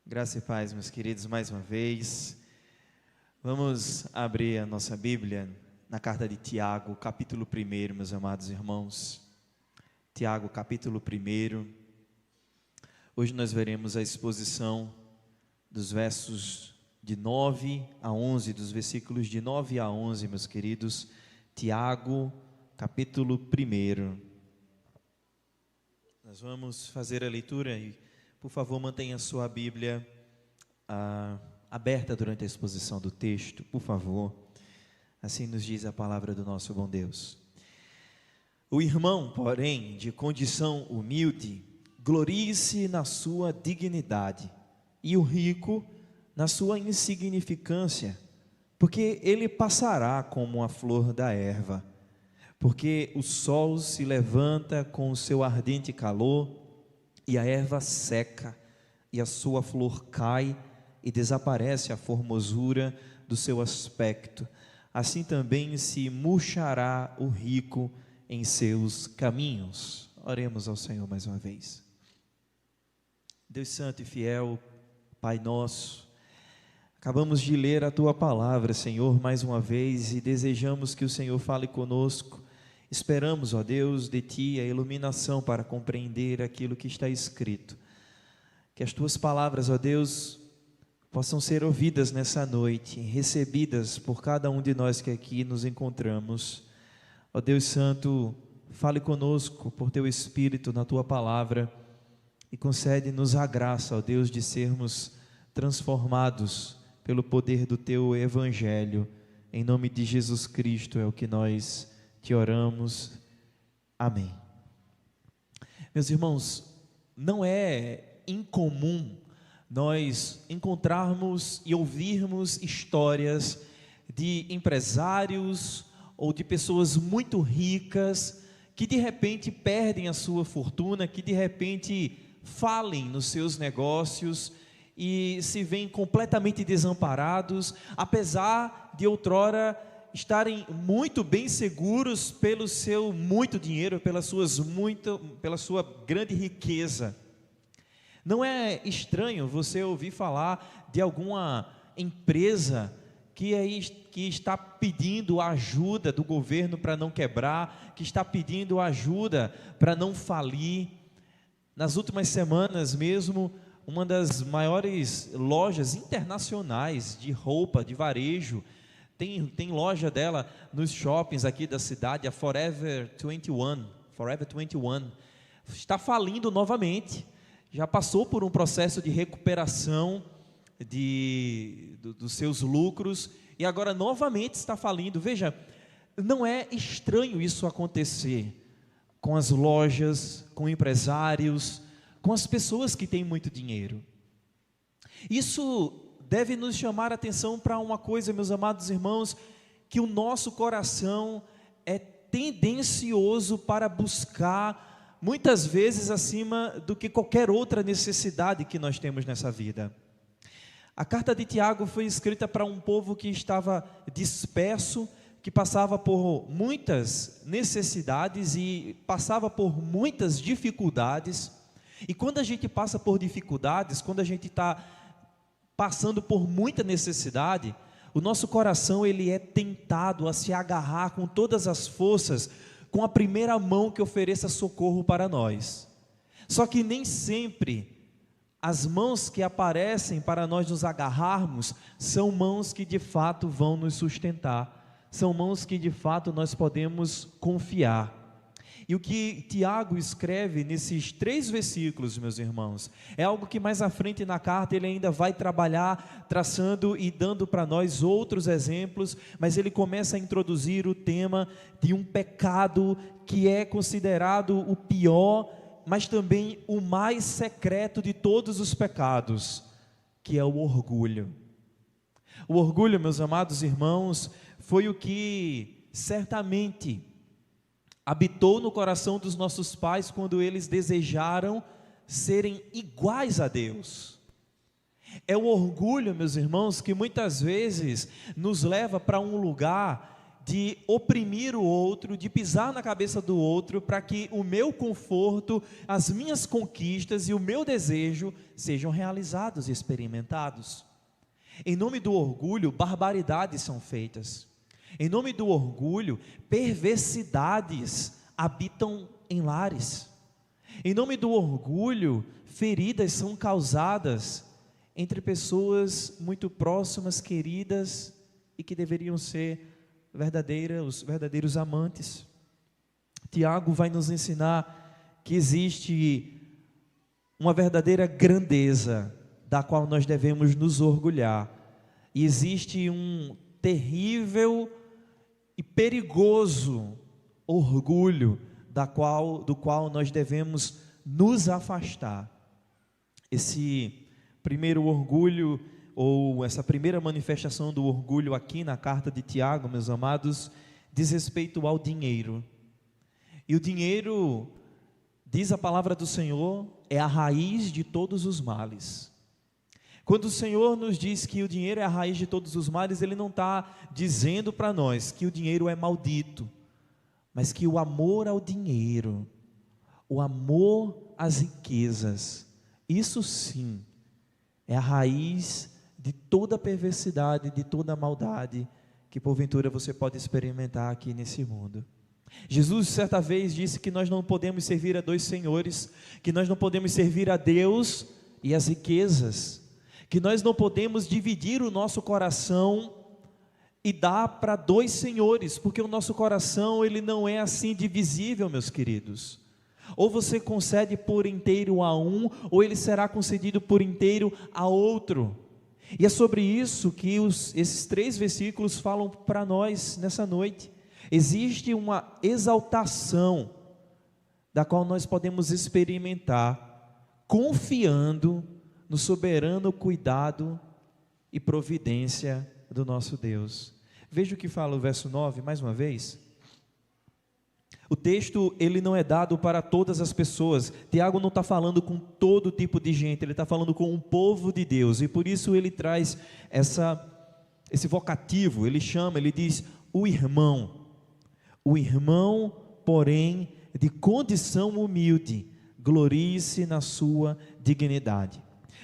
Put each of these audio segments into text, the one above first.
Graça e paz, meus queridos, mais uma vez. Vamos abrir a nossa Bíblia na carta de Tiago, capítulo 1, meus amados irmãos. Tiago, capítulo 1. Hoje nós veremos a exposição dos versos de 9 a 11, dos versículos de 9 a 11, meus queridos. Tiago, capítulo 1. Nós vamos fazer a leitura e, por favor, mantenha a sua Bíblia aberta durante a exposição do texto, por favor. Assim nos diz a palavra do nosso bom Deus. O irmão, porém, de condição humilde, glorie-se na sua dignidade, e o rico na sua insignificância, porque ele passará como a flor da erva, porque o sol se levanta com o seu ardente calor, e a erva seca, e a sua flor cai, e desaparece a formosura do seu aspecto. Assim também se murchará o rico em seus caminhos. Oremos ao Senhor mais uma vez. Deus santo e fiel, Pai nosso, acabamos de ler a Tua palavra, Senhor, mais uma vez, e desejamos que o Senhor fale conosco. Esperamos, ó Deus, de Ti a iluminação para compreender aquilo que está escrito. Que as Tuas palavras, ó Deus, possam ser ouvidas nessa noite, recebidas por cada um de nós que aqui nos encontramos. Ó Deus Santo, fale conosco por Teu Espírito na Tua palavra e concede-nos a graça, ó Deus, de sermos transformados pelo poder do Teu Evangelho. Em nome de Jesus Cristo é o que nós Te oramos, amém. Meus irmãos, não é incomum nós encontrarmos e ouvirmos histórias de empresários ou de pessoas muito ricas que de repente perdem a sua fortuna, que de repente falem nos seus negócios e se veem completamente desamparados, apesar de outrora estarem muito bem seguros pelo seu muito dinheiro, pela sua grande riqueza. Não é estranho você ouvir falar de alguma empresa que está pedindo ajuda do governo para não quebrar, que está pedindo ajuda para não falir. Nas últimas semanas mesmo, uma das maiores lojas internacionais de roupa, de varejo, tem loja dela nos shoppings aqui da cidade, a Forever 21, está falindo novamente. Já passou por um processo de recuperação dos seus lucros e agora novamente está falindo. Veja, não é estranho isso acontecer com as lojas, com empresários, com as pessoas que têm muito dinheiro. Isso deve nos chamar a atenção para uma coisa, meus amados irmãos, que o nosso coração é tendencioso para buscar, muitas vezes acima do que qualquer outra necessidade que nós temos nessa vida. A carta de Tiago foi escrita para um povo que estava disperso, que passava por muitas necessidades e passava por muitas dificuldades. E quando a gente passa por dificuldades, quando a gente está passando por muita necessidade, o nosso coração ele é tentado a se agarrar com todas as forças com a primeira mão que ofereça socorro para nós. Só que nem sempre as mãos que aparecem para nós nos agarrarmos são mãos que de fato vão nos sustentar, são mãos que de fato nós podemos confiar. E o que Tiago escreve nesses 3 versículos, meus irmãos, é algo que mais à frente na carta ele ainda vai trabalhar, traçando e dando para nós outros exemplos, mas ele começa a introduzir o tema de um pecado que é considerado o pior, mas também o mais secreto de todos os pecados, que é o orgulho. O orgulho, meus amados irmãos, foi o que certamente habitou no coração dos nossos pais quando eles desejaram serem iguais a Deus. É o orgulho, meus irmãos, que muitas vezes nos leva para um lugar de oprimir o outro, de pisar na cabeça do outro, para que o meu conforto, as minhas conquistas e o meu desejo sejam realizados e experimentados. Em nome do orgulho, barbaridades são feitas. Em nome do orgulho, perversidades habitam em lares. Em nome do orgulho, feridas são causadas entre pessoas muito próximas, queridas, e que deveriam ser os verdadeiros amantes. Tiago vai nos ensinar que existe uma verdadeira grandeza da qual nós devemos nos orgulhar, e existe um terrível e perigoso orgulho do qual nós devemos nos afastar. Esse primeiro orgulho, ou essa primeira manifestação do orgulho aqui na carta de Tiago, meus amados, diz respeito ao dinheiro. E o dinheiro, diz a palavra do Senhor, é a raiz de todos os males. Quando o Senhor nos diz que o dinheiro é a raiz de todos os males, Ele não está dizendo para nós que o dinheiro é maldito, mas que o amor ao dinheiro, o amor às riquezas, isso sim é a raiz de toda perversidade, de toda maldade que porventura você pode experimentar aqui nesse mundo. Jesus certa vez disse que nós não podemos servir a dois senhores, que nós não podemos servir a Deus e as riquezas, que nós não podemos dividir o nosso coração e dar para dois senhores, porque o nosso coração ele não é assim divisível, meus queridos. Ou você concede por inteiro a um, ou ele será concedido por inteiro a outro. E é sobre isso que esses 3 versículos falam para nós nessa noite. Existe uma exaltação da qual nós podemos experimentar, confiando no soberano cuidado e providência do nosso Deus. Veja o que fala o verso 9, mais uma vez. O texto, ele não é dado para todas as pessoas. Tiago não está falando com todo tipo de gente, ele está falando com um povo de Deus, e por isso ele traz esse vocativo, ele diz, o irmão, porém, de condição humilde, glorie-se na sua dignidade.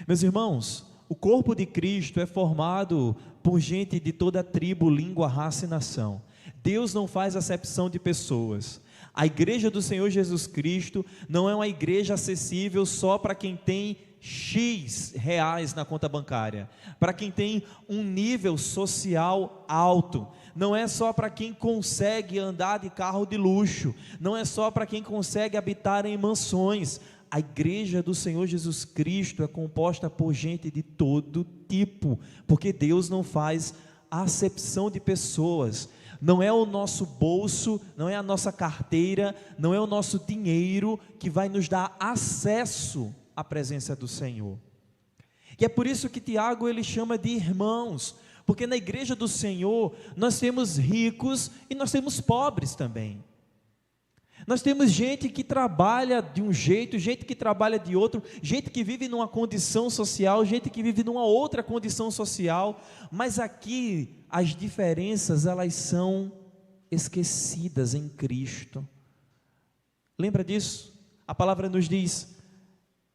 Meus irmãos, o corpo de Cristo é formado por gente de toda tribo, língua, raça e nação. Deus não faz acepção de pessoas. A igreja do Senhor Jesus Cristo não é uma igreja acessível só para quem tem X reais na conta bancária, para quem tem um nível social alto, não é só para quem consegue andar de carro de luxo, não é só para quem consegue habitar em mansões. A igreja do Senhor Jesus Cristo é composta por gente de todo tipo, porque Deus não faz acepção de pessoas. Não é o nosso bolso, não é a nossa carteira, não é o nosso dinheiro que vai nos dar acesso à presença do Senhor. E é por isso que Tiago ele chama de irmãos, porque na igreja do Senhor nós temos ricos e nós temos pobres também. Nós temos gente que trabalha de um jeito, gente que trabalha de outro, gente que vive numa condição social, gente que vive numa outra condição social, mas aqui as diferenças elas são esquecidas em Cristo. Lembra disso? A palavra nos diz,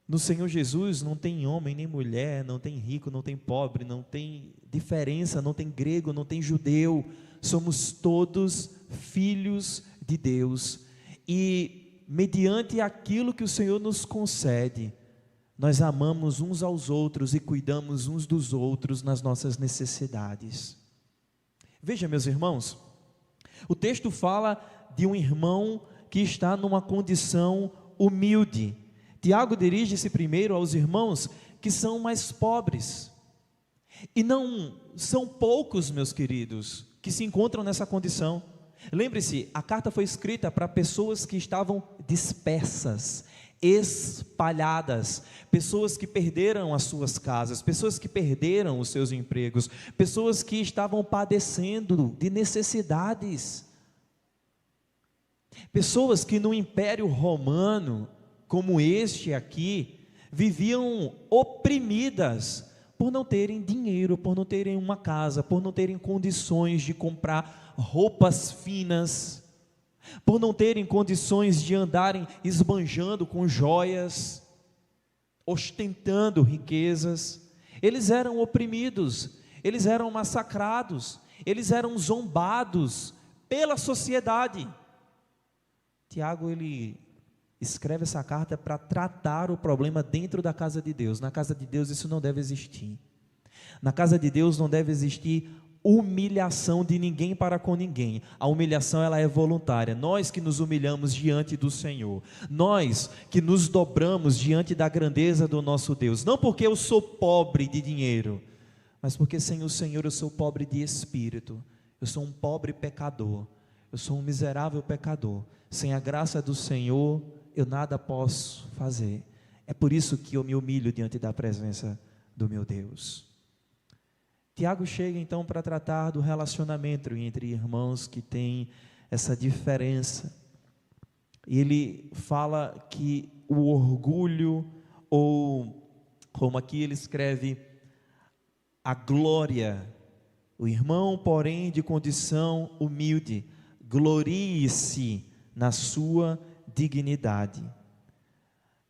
no Senhor Jesus não tem homem nem mulher, não tem rico, não tem pobre, não tem diferença, não tem grego, não tem judeu, somos todos filhos de Deus. E mediante aquilo que o Senhor nos concede, nós amamos uns aos outros e cuidamos uns dos outros nas nossas necessidades. Veja, meus irmãos, o texto fala de um irmão que está numa condição humilde. Tiago dirige-se primeiro aos irmãos que são mais pobres. E não são poucos, meus queridos, que se encontram nessa condição. Lembre-se, a carta foi escrita para pessoas que estavam dispersas, espalhadas, pessoas que perderam as suas casas, pessoas que perderam os seus empregos, pessoas que estavam padecendo de necessidades, pessoas que no Império Romano, como este aqui, viviam oprimidas por não terem dinheiro, por não terem uma casa, por não terem condições de comprar roupas finas, por não terem condições de andarem esbanjando com joias, ostentando riquezas. Eles eram oprimidos, eles eram massacrados, eles eram zombados pela sociedade. Tiago, ele escreve essa carta para tratar o problema dentro da casa de Deus. Na casa de Deus isso não deve existir. Na casa de Deus não deve existir humilhação de ninguém para com ninguém. A humilhação, ela é voluntária. Nós que nos humilhamos diante do Senhor, nós que nos dobramos diante da grandeza do nosso Deus, não porque eu sou pobre de dinheiro, mas porque sem o Senhor eu sou pobre de espírito, eu sou um pobre pecador, eu sou um miserável pecador. Sem a graça do Senhor eu nada posso fazer. É por isso que eu me humilho diante da presença do meu Deus. Tiago chega então para tratar do relacionamento entre irmãos que têm essa diferença. E ele fala que o orgulho, ou como aqui ele escreve, a glória, o irmão, porém, de condição humilde, glorie-se na sua dignidade.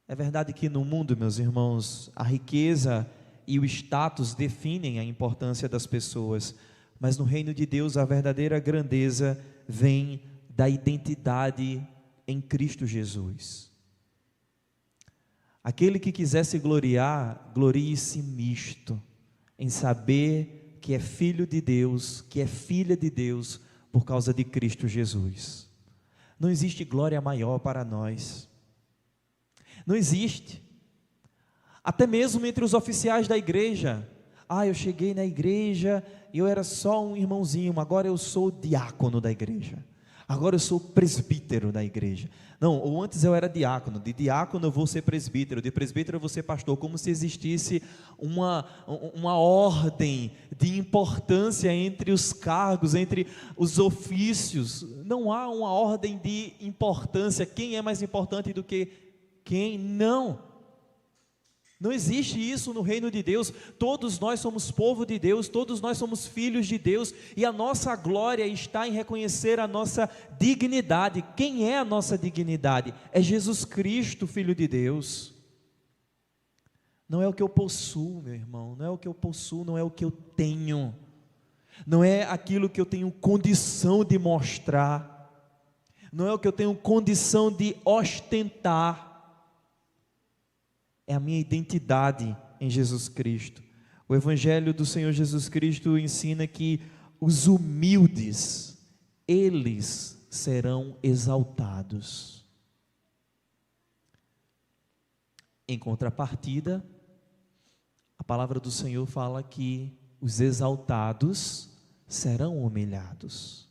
É verdade que no mundo, meus irmãos, a riqueza e o status definem a importância das pessoas, mas no reino de Deus a verdadeira grandeza vem da identidade em Cristo Jesus. Aquele que quiser se gloriar, glorie-se nisto, em saber que é filho de Deus, que é filha de Deus, por causa de Cristo Jesus. Não existe glória maior para nós, não existe. Até mesmo entre os oficiais da igreja. Eu cheguei na igreja e eu era só um irmãozinho, agora eu sou diácono da igreja, agora eu sou presbítero da igreja. Não, ou antes eu era diácono, de diácono eu vou ser presbítero, de presbítero eu vou ser pastor, como se existisse uma ordem de importância entre os cargos, entre os ofícios. Não há uma ordem de importância, quem é mais importante do que quem? Não existe isso no reino de Deus. Todos nós somos povo de Deus, todos nós somos filhos de Deus, e a nossa glória está em reconhecer a nossa dignidade. Quem é a nossa dignidade? É Jesus Cristo, Filho de Deus. Não é o que eu possuo, meu irmão, não é o que eu possuo, não é o que eu tenho, não é aquilo que eu tenho condição de mostrar, não é o que eu tenho condição de ostentar. É a minha identidade em Jesus Cristo. O Evangelho do Senhor Jesus Cristo ensina que os humildes, eles serão exaltados. Em contrapartida, a palavra do Senhor fala que os exaltados serão humilhados.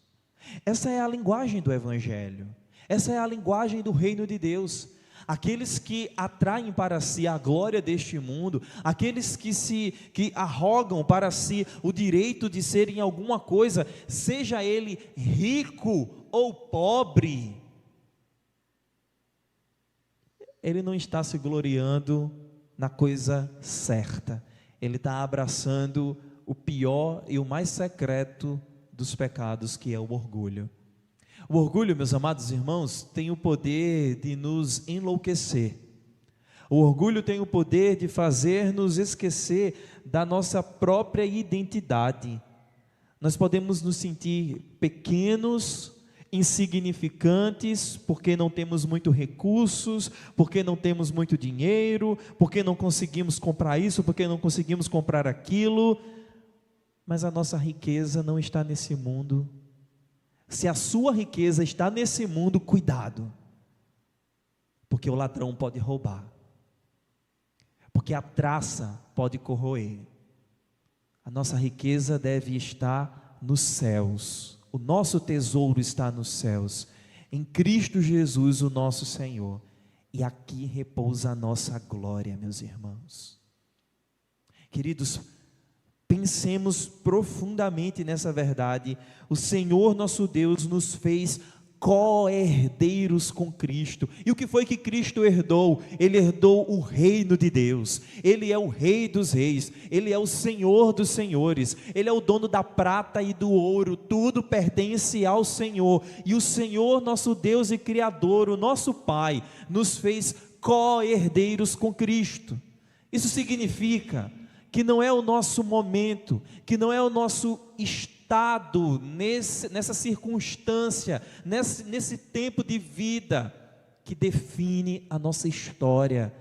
Essa é a linguagem do Evangelho, essa é a linguagem do reino de Deus. Aqueles que atraem para si a glória deste mundo, aqueles que arrogam para si o direito de serem alguma coisa, seja ele rico ou pobre, ele não está se gloriando na coisa certa, ele está abraçando o pior e o mais secreto dos pecados, que é o orgulho. O orgulho, meus amados irmãos, tem o poder de nos enlouquecer. O orgulho tem o poder de fazer-nos esquecer da nossa própria identidade. Nós podemos nos sentir pequenos, insignificantes, porque não temos muito recursos, porque não temos muito dinheiro, porque não conseguimos comprar isso, porque não conseguimos comprar aquilo. Mas a nossa riqueza não está nesse mundo. Se a sua riqueza está nesse mundo, cuidado, porque o ladrão pode roubar, porque a traça pode corroer. A nossa riqueza deve estar nos céus, o nosso tesouro está nos céus, em Cristo Jesus, o nosso Senhor, e aqui repousa a nossa glória, meus irmãos. Queridos, pensemos profundamente nessa verdade. O Senhor nosso Deus nos fez co-herdeiros com Cristo. E o que foi que Cristo herdou? Ele herdou o reino de Deus. Ele é o Rei dos reis, Ele é o Senhor dos senhores, Ele é o dono da prata e do ouro, tudo pertence ao Senhor. E o Senhor, nosso Deus e Criador, o nosso Pai, nos fez co-herdeiros com Cristo. Isso significa que não é o nosso momento, que não é o nosso estado, nessa circunstância, nesse tempo de vida, que define a nossa história.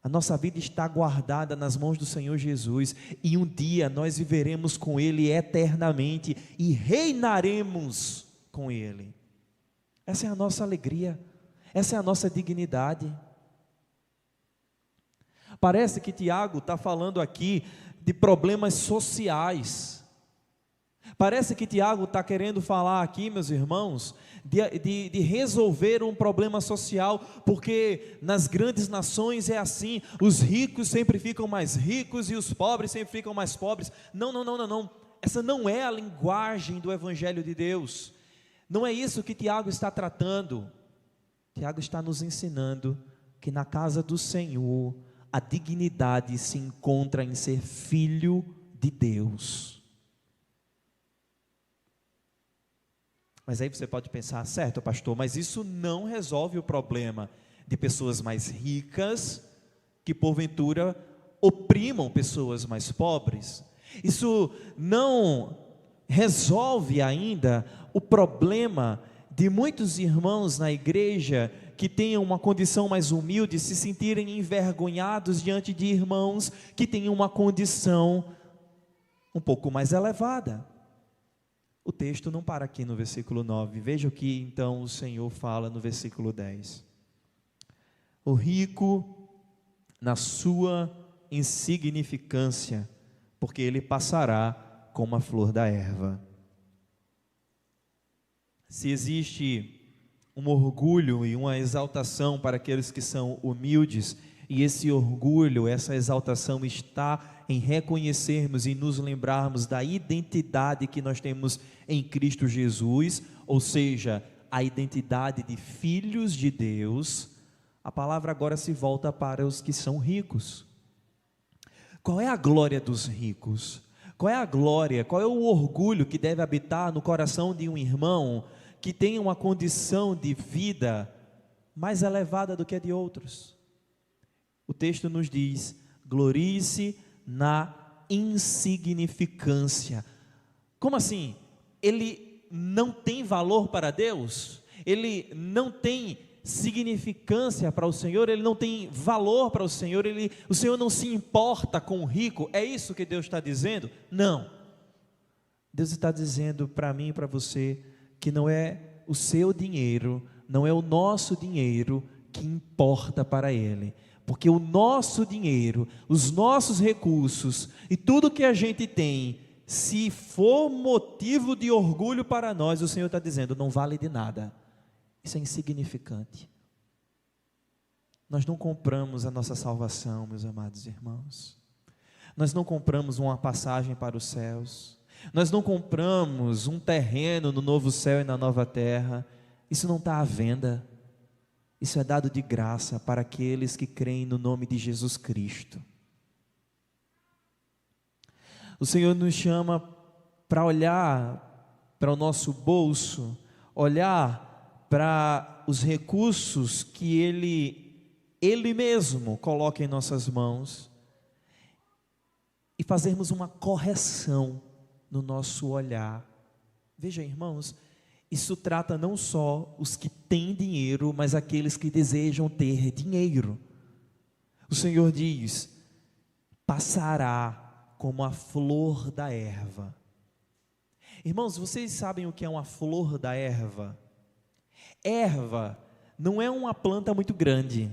A nossa vida está guardada nas mãos do Senhor Jesus, e um dia nós viveremos com Ele eternamente, e reinaremos com Ele. Essa é a nossa alegria, essa é a nossa dignidade. Parece que Tiago está falando aqui de problemas sociais. Parece que Tiago está querendo falar aqui, meus irmãos, de resolver um problema social, porque nas grandes nações é assim, os ricos sempre ficam mais ricos e os pobres sempre ficam mais pobres. Não, essa não é a linguagem do Evangelho de Deus, não é isso que Tiago está tratando. Tiago está nos ensinando que na casa do Senhor, a dignidade se encontra em ser filho de Deus. Mas aí você pode pensar, certo, pastor, mas isso não resolve o problema de pessoas mais ricas que porventura oprimam pessoas mais pobres. Isso não resolve ainda o problema de muitos irmãos na igreja que tenham uma condição mais humilde, se sentirem envergonhados diante de irmãos que tenham uma condição um pouco mais elevada. O texto não para aqui no versículo 9, veja o que então o Senhor fala no versículo 10. O rico na sua insignificância, porque ele passará como a flor da erva. Se existe um orgulho e uma exaltação para aqueles que são humildes, e esse orgulho, essa exaltação está em reconhecermos e nos lembrarmos da identidade que nós temos em Cristo Jesus, ou seja, a identidade de filhos de Deus. A palavra agora se volta para os que são ricos. Qual é a glória dos ricos? Qual é a glória, qual é o orgulho que deve habitar no coração de um irmão que tem uma condição de vida mais elevada do que a de outros? O texto nos diz: glorie-se na insignificância. Como assim? Ele não tem valor para Deus? Ele não tem significância para o Senhor? Ele não tem valor para o Senhor? O Senhor não se importa com o rico? É isso que Deus está dizendo? Não. Deus está dizendo para mim e para você que não é o seu dinheiro, não é o nosso dinheiro que importa para Ele, porque o nosso dinheiro, os nossos recursos e tudo que a gente tem, se for motivo de orgulho para nós, o Senhor está dizendo, não vale de nada, isso é insignificante. Nós não compramos a nossa salvação, meus amados irmãos, nós não compramos uma passagem para os céus, nós não compramos um terreno no novo céu e na nova terra, isso não está à venda, isso é dado de graça para aqueles que creem no nome de Jesus Cristo. O Senhor nos chama para olhar para o nosso bolso, olhar para os recursos que Ele mesmo coloca em nossas mãos e fazermos uma correção no nosso olhar. Veja, irmãos, isso trata não só os que têm dinheiro, mas aqueles que desejam ter dinheiro. O Senhor diz: passará como a flor da erva. Irmãos, vocês sabem o que é uma flor da erva? Erva não é uma planta muito grande.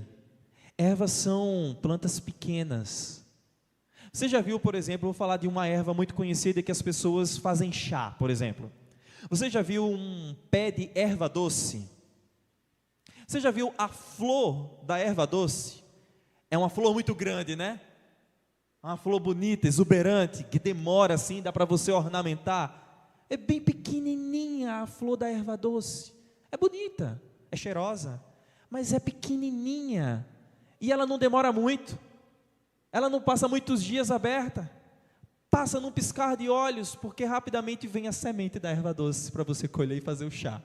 Ervas são plantas pequenas. Você já viu, por exemplo, eu vou falar de uma erva muito conhecida que as pessoas fazem chá, por exemplo. Você já viu um pé de erva doce? Você já viu a flor da erva doce? É uma flor muito grande, né? Uma flor bonita, exuberante, que demora assim, dá para você ornamentar. É bem pequenininha a flor da erva doce. É bonita, é cheirosa, mas é pequenininha. E ela não demora muito. Ela não passa muitos dias aberta. Passa num piscar de olhos, porque rapidamente vem a semente da erva doce para você colher e fazer o chá.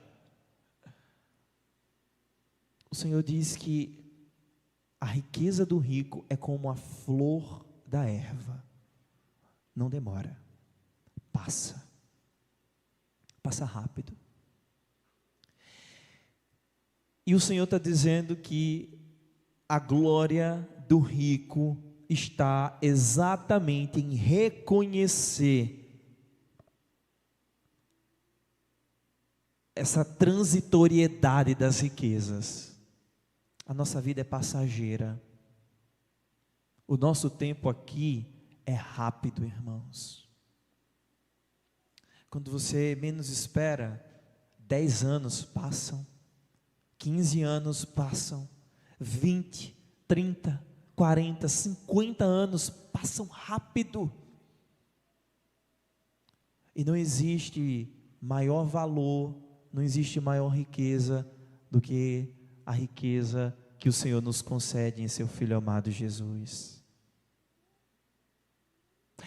O Senhor diz que a riqueza do rico é como a flor da erva. Não demora. Passa. Passa rápido. E o Senhor está dizendo que a glória do rico está exatamente em reconhecer essa transitoriedade das riquezas. A nossa vida é passageira. O nosso tempo aqui é rápido, irmãos. Quando você menos espera, 10 anos passam, 15 anos passam, 20, 30, 40, 50 anos passam rápido. E não existe maior valor, não existe maior riqueza do que a riqueza que o Senhor nos concede em seu Filho amado Jesus.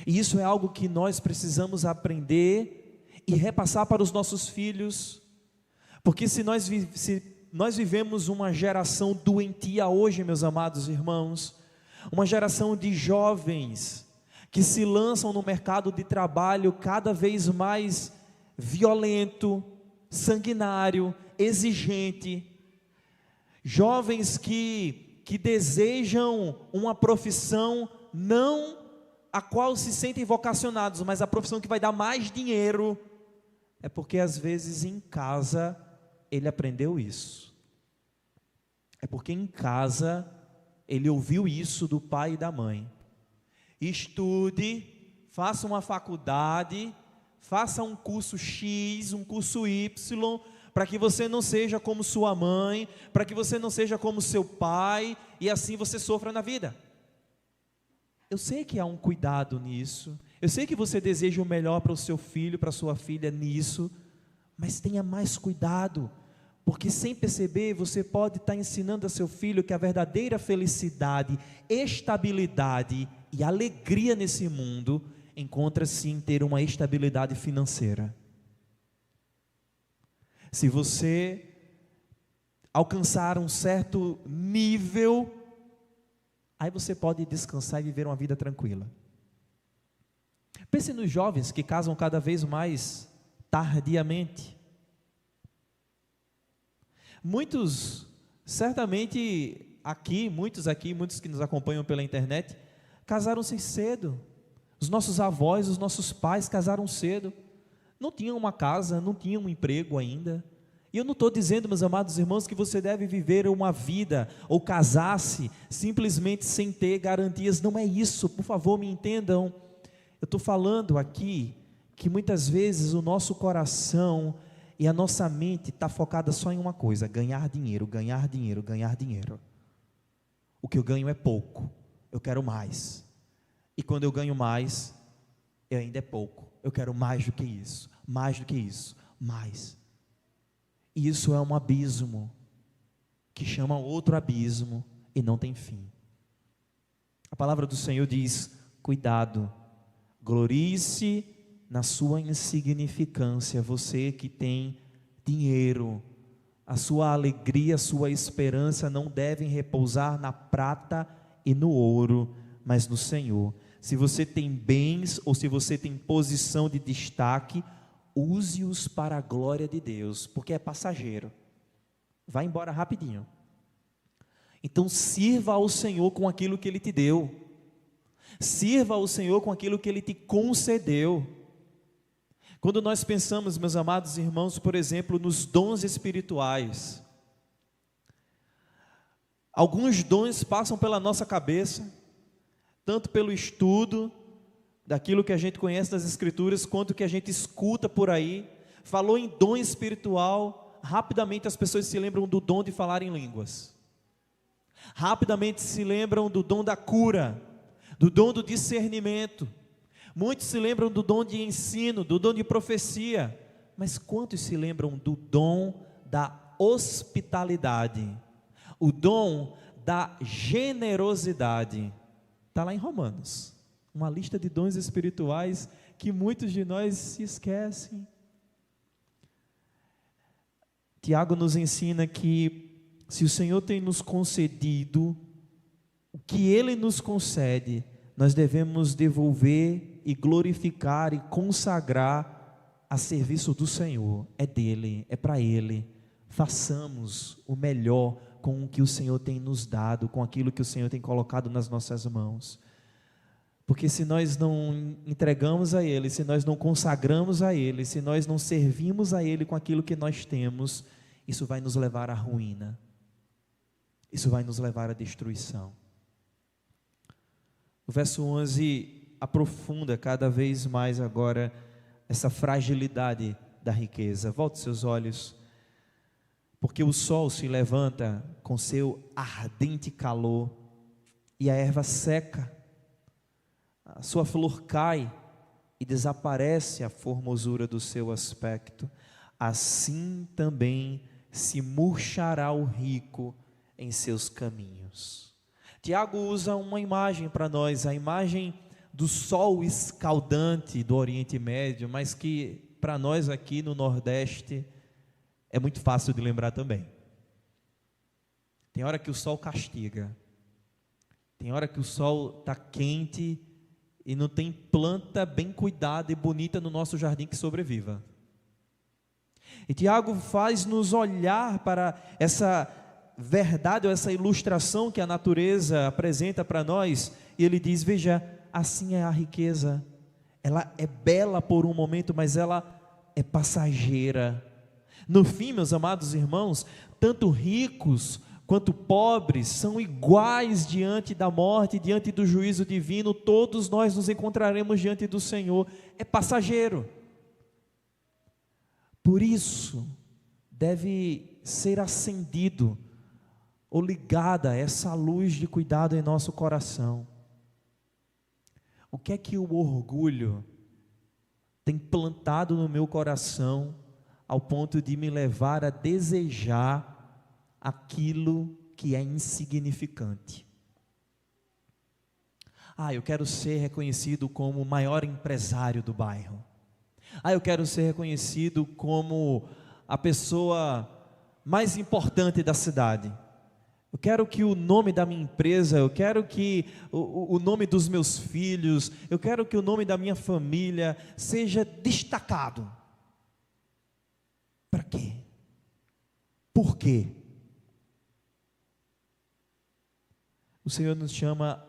E isso é algo que nós precisamos aprender e repassar para os nossos filhos, porque se nós vivemos uma geração doentia hoje, meus amados irmãos, uma geração de jovens que se lançam no mercado de trabalho cada vez mais violento, sanguinário, exigente, jovens que desejam uma profissão não a qual se sentem vocacionados, mas a profissão que vai dar mais dinheiro, é porque às vezes em casa ele aprendeu isso, é porque em casa ele ouviu isso do pai e da mãe. Estude, faça uma faculdade, faça um curso X, um curso Y, para que você não seja como sua mãe, para que você não seja como seu pai, e assim você sofra na vida. Eu sei que há um cuidado nisso, eu sei que você deseja o melhor para o seu filho, para a sua filha nisso, mas tenha mais cuidado, porque sem perceber você pode estar ensinando a seu filho que a verdadeira felicidade, estabilidade e alegria nesse mundo encontra-se em ter uma estabilidade financeira. Se você alcançar um certo nível, aí você pode descansar e viver uma vida tranquila. Pense nos jovens que casam cada vez mais tardiamente. Muitos que nos acompanham pela internet, casaram-se cedo. Os nossos avós, os nossos pais casaram cedo. Não tinham uma casa, não tinham um emprego ainda. E eu não estou dizendo, meus amados irmãos, que você deve viver uma vida ou casar-se simplesmente sem ter garantias. Não é isso, por favor, me entendam. Eu estou falando aqui que muitas vezes o nosso coração e a nossa mente está focada só em uma coisa: ganhar dinheiro, ganhar dinheiro, ganhar dinheiro. O que eu ganho é pouco, eu quero mais. E quando eu ganho mais, ainda é pouco, eu quero mais do que isso, mais do que isso, mais. E isso é um abismo, que chama outro abismo e não tem fim. A palavra do Senhor diz: cuidado, glorie-se na sua insignificância, você que tem dinheiro. A sua alegria, a sua esperança não devem repousar na prata e no ouro, mas no Senhor. Se você tem bens ou se você tem posição de destaque, use-os para a glória de Deus, porque é passageiro, vai embora rapidinho. Então sirva ao Senhor com aquilo que Ele te deu, sirva ao Senhor com aquilo que Ele te concedeu. Quando nós pensamos, meus amados irmãos, por exemplo, nos dons espirituais, alguns dons passam pela nossa cabeça, tanto pelo estudo daquilo que a gente conhece das Escrituras, quanto que a gente escuta por aí. Falou em dom espiritual, rapidamente as pessoas se lembram do dom de falar em línguas, rapidamente se lembram do dom da cura, do dom do discernimento. Muitos se lembram do dom de ensino, do dom de profecia, mas quantos se lembram do dom da hospitalidade, o dom da generosidade. Está lá em Romanos, uma lista de dons espirituais que muitos de nós se esquecem. Tiago nos ensina que se o Senhor tem nos concedido o que Ele nos concede, nós devemos devolver e glorificar e consagrar a serviço do Senhor. É dele, é para Ele. Façamos o melhor com o que o Senhor tem nos dado, com aquilo que o Senhor tem colocado nas nossas mãos. Porque se nós não entregamos a Ele, se nós não consagramos a Ele, se nós não servimos a Ele com aquilo que nós temos, isso vai nos levar à ruína. Isso vai nos levar à destruição. O verso 11 aprofunda cada vez mais agora essa fragilidade da riqueza. Volte seus olhos, porque o sol se levanta com seu ardente calor e a erva seca, a sua flor cai e desaparece a formosura do seu aspecto. Assim também se murchará o rico em seus caminhos. Tiago usa uma imagem para nós, a imagem do sol escaldante do Oriente Médio, mas que para nós aqui no Nordeste é muito fácil de lembrar também. Tem hora que o sol castiga, tem hora que o sol está quente e não tem planta bem cuidada e bonita no nosso jardim que sobreviva. E Tiago faz nos olhar para essa verdade ou essa ilustração que a natureza apresenta para nós, e ele diz: veja, assim é a riqueza, ela é bela por um momento, mas ela é passageira. No fim, meus amados irmãos, tanto ricos quanto pobres são iguais diante da morte, diante do juízo divino. Todos nós nos encontraremos diante do Senhor. É passageiro. Por isso deve ser acendido ou ligada essa luz de cuidado em nosso coração. O que é que o orgulho tem plantado no meu coração ao ponto de me levar a desejar aquilo que é insignificante? Eu quero ser reconhecido como o maior empresário do bairro. Eu quero ser reconhecido como a pessoa mais importante da cidade. Eu quero que o nome da minha empresa, eu quero que o nome dos meus filhos, eu quero que o nome da minha família seja destacado. Para quê? Por quê? O Senhor nos chama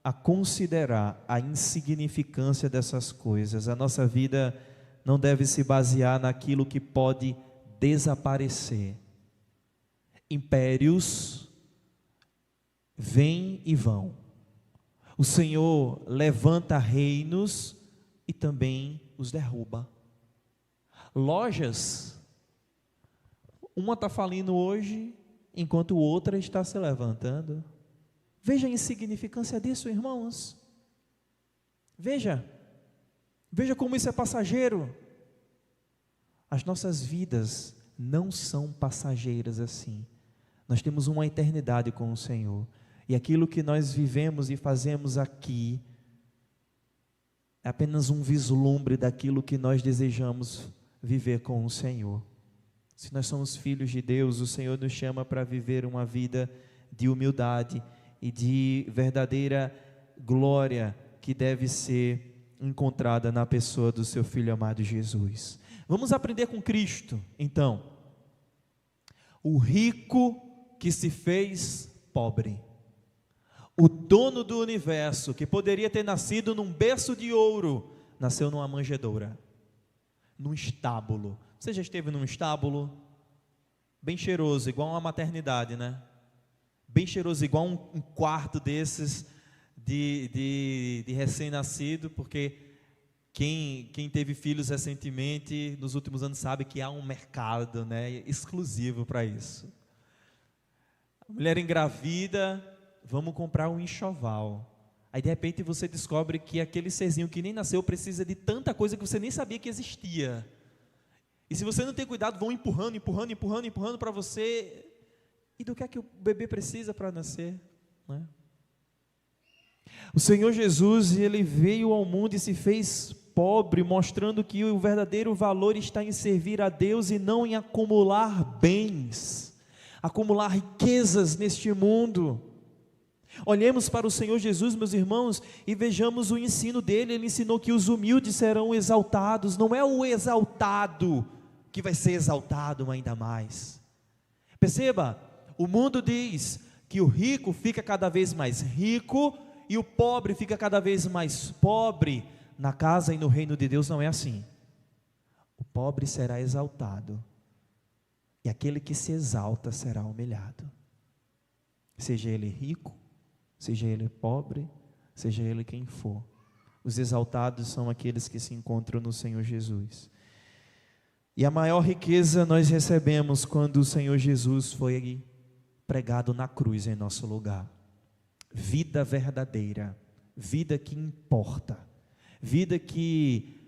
a considerar a insignificância dessas coisas. A nossa vida não deve se basear naquilo que pode desaparecer. Impérios vêm e vão. O Senhor levanta reinos e também os derruba. Lojas, uma está falindo hoje, enquanto outra está se levantando. Veja a insignificância disso, irmãos. Veja como isso é passageiro. As nossas vidas não são passageiras assim. Nós temos uma eternidade com o Senhor. E aquilo que nós vivemos e fazemos aqui é apenas um vislumbre daquilo que nós desejamos viver com o Senhor. Se nós somos filhos de Deus, o Senhor nos chama para viver uma vida de humildade e de verdadeira glória que deve ser encontrada na pessoa do seu Filho amado Jesus. Vamos aprender com Cristo, então. O rico que se fez pobre. O dono do universo, que poderia ter nascido num berço de ouro, nasceu numa manjedoura, num estábulo. Você já esteve num estábulo? Bem cheiroso, igual uma maternidade, né? Bem cheiroso, igual um quarto desses de recém-nascido, porque quem teve filhos recentemente, nos últimos anos, sabe que há um mercado, né, exclusivo para isso. A mulher engravida, vamos comprar um enxoval. Aí de repente você descobre que aquele serzinho que nem nasceu precisa de tanta coisa que você nem sabia que existia. E se você não tem cuidado, vão empurrando para você. E do que é que o bebê precisa para nascer, né? O Senhor Jesus, ele veio ao mundo e se fez pobre, mostrando que o verdadeiro valor está em servir a Deus e não em acumular bens, acumular riquezas neste mundo. Olhemos para o Senhor Jesus, meus irmãos, e vejamos o ensino dele. Ele ensinou que os humildes serão exaltados. Não é o exaltado que vai ser exaltado ainda mais. Perceba, o mundo diz que o rico fica cada vez mais rico e o pobre fica cada vez mais pobre. Na casa e no reino de Deus não é assim. O pobre será exaltado e aquele que se exalta será humilhado. Seja ele rico, seja ele pobre, seja ele quem for. Os exaltados são aqueles que se encontram no Senhor Jesus. E a maior riqueza nós recebemos quando o Senhor Jesus foi pregado na cruz em nosso lugar. Vida verdadeira, vida que importa, vida que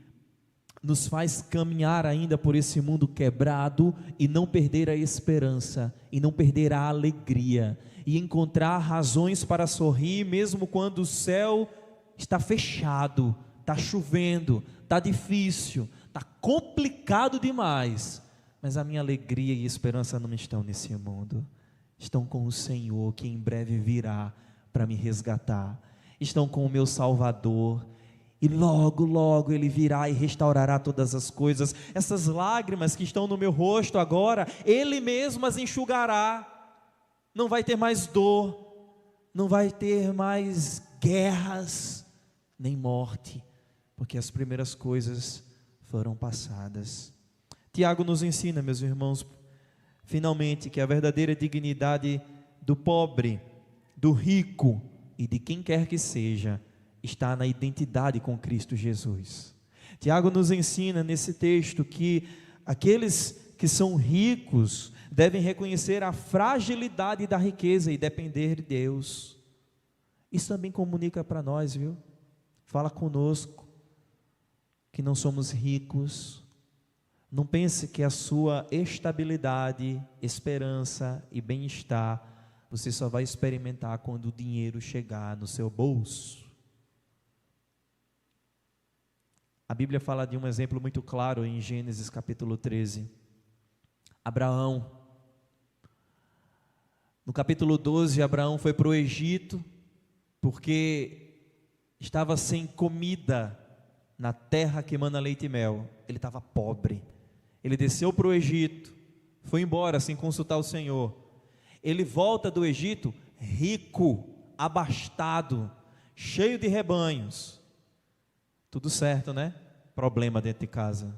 nos faz caminhar ainda por esse mundo quebrado e não perder a esperança, e não perder a alegria, e encontrar razões para sorrir mesmo quando o céu está fechado, está chovendo, está difícil, está complicado demais, mas a minha alegria e esperança não estão nesse mundo, estão com o Senhor que em breve virá para me resgatar, estão com o meu Salvador, e logo, logo Ele virá e restaurará todas as coisas. Essas lágrimas que estão no meu rosto agora, Ele mesmo as enxugará. Não vai ter mais dor, não vai ter mais guerras, nem morte, porque as primeiras coisas foram passadas. Tiago nos ensina, meus irmãos, finalmente, que a verdadeira dignidade do pobre, do rico e de quem quer que seja, está na identidade com Cristo Jesus. Tiago nos ensina nesse texto que aqueles que são ricos devem reconhecer a fragilidade da riqueza e depender de Deus. Isso também comunica para nós, viu? Fala conosco que não somos ricos. Não pense que a sua estabilidade, esperança e bem-estar você só vai experimentar quando o dinheiro chegar no seu bolso. A Bíblia fala de um exemplo muito claro em Gênesis capítulo 13. Abraão. No capítulo 12, Abraão foi para o Egito, porque estava sem comida na terra que emana leite e mel. Ele estava pobre. Ele desceu para o Egito, foi embora sem consultar o Senhor. Ele volta do Egito rico, abastado, cheio de rebanhos. Tudo certo, né? Problema dentro de casa.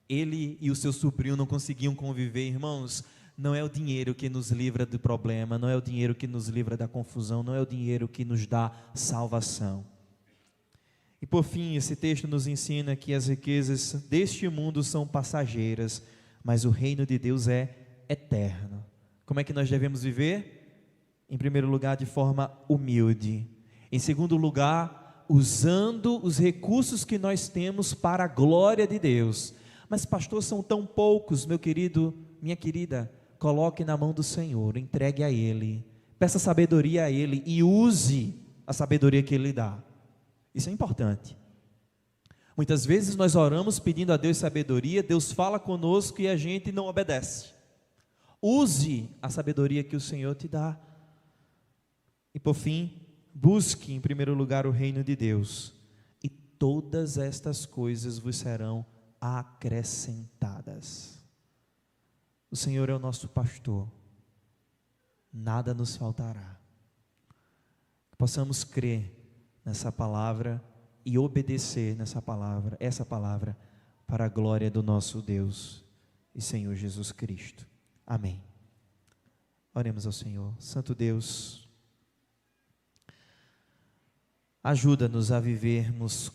Ele e o seu sobrinho não conseguiam conviver, irmãos. Não é o dinheiro que nos livra do problema, não é o dinheiro que nos livra da confusão, não é o dinheiro que nos dá salvação. E por fim, esse texto nos ensina que as riquezas deste mundo são passageiras, mas o reino de Deus é eterno. Como é que nós devemos viver? Em primeiro lugar, de forma humilde. Em segundo lugar, usando os recursos que nós temos para a glória de Deus. Mas pastor, são tão poucos, meu querido, minha querida, coloque na mão do Senhor, entregue a Ele, peça sabedoria a Ele e use a sabedoria que Ele lhe dá. Isso é importante. Muitas vezes nós oramos pedindo a Deus sabedoria, Deus fala conosco e a gente não obedece. Use a sabedoria que o Senhor te dá. E por fim, busque em primeiro lugar o reino de Deus, e todas estas coisas vos serão acrescentadas. O Senhor é o nosso pastor, nada nos faltará. Possamos crer nessa palavra e obedecer nessa palavra, essa palavra, para a glória do nosso Deus e Senhor Jesus Cristo. Amém. Oremos ao Senhor. Santo Deus, ajuda-nos a vivermos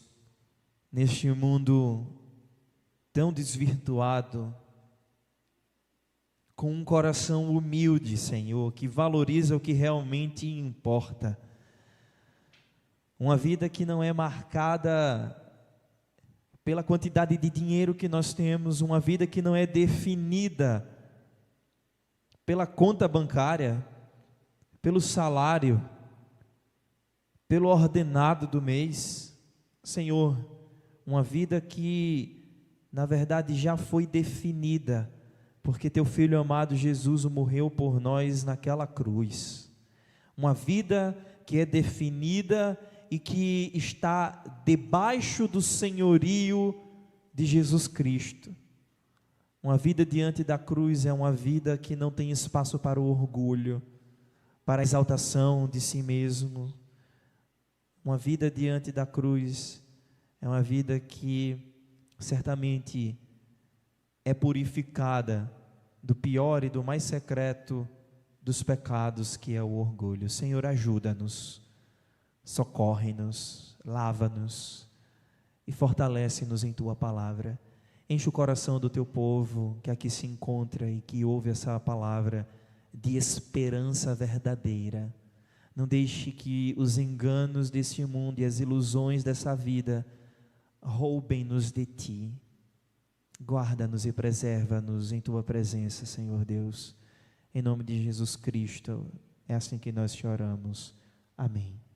neste mundo tão desvirtuado, com um coração humilde, Senhor, que valoriza o que realmente importa. Uma vida que não é marcada pela quantidade de dinheiro que nós temos, uma vida que não é definida pela conta bancária, pelo salário, pelo ordenado do mês. Senhor, uma vida que, na verdade, já foi definida, porque Teu Filho amado Jesus morreu por nós naquela cruz. Uma vida que é definida e que está debaixo do senhorio de Jesus Cristo. Uma vida diante da cruz é uma vida que não tem espaço para o orgulho, para a exaltação de si mesmo. Uma vida diante da cruz é uma vida que certamente é purificada do pior e do mais secreto dos pecados, que é o orgulho. Senhor, ajuda-nos, socorre-nos, lava-nos e fortalece-nos em Tua palavra. Enche o coração do Teu povo que aqui se encontra e que ouve essa palavra de esperança verdadeira. Não deixe que os enganos desse mundo e as ilusões dessa vida roubem-nos de Ti. Guarda-nos e preserva-nos em Tua presença, Senhor Deus. Em nome de Jesus Cristo, é assim que nós te oramos. Amém.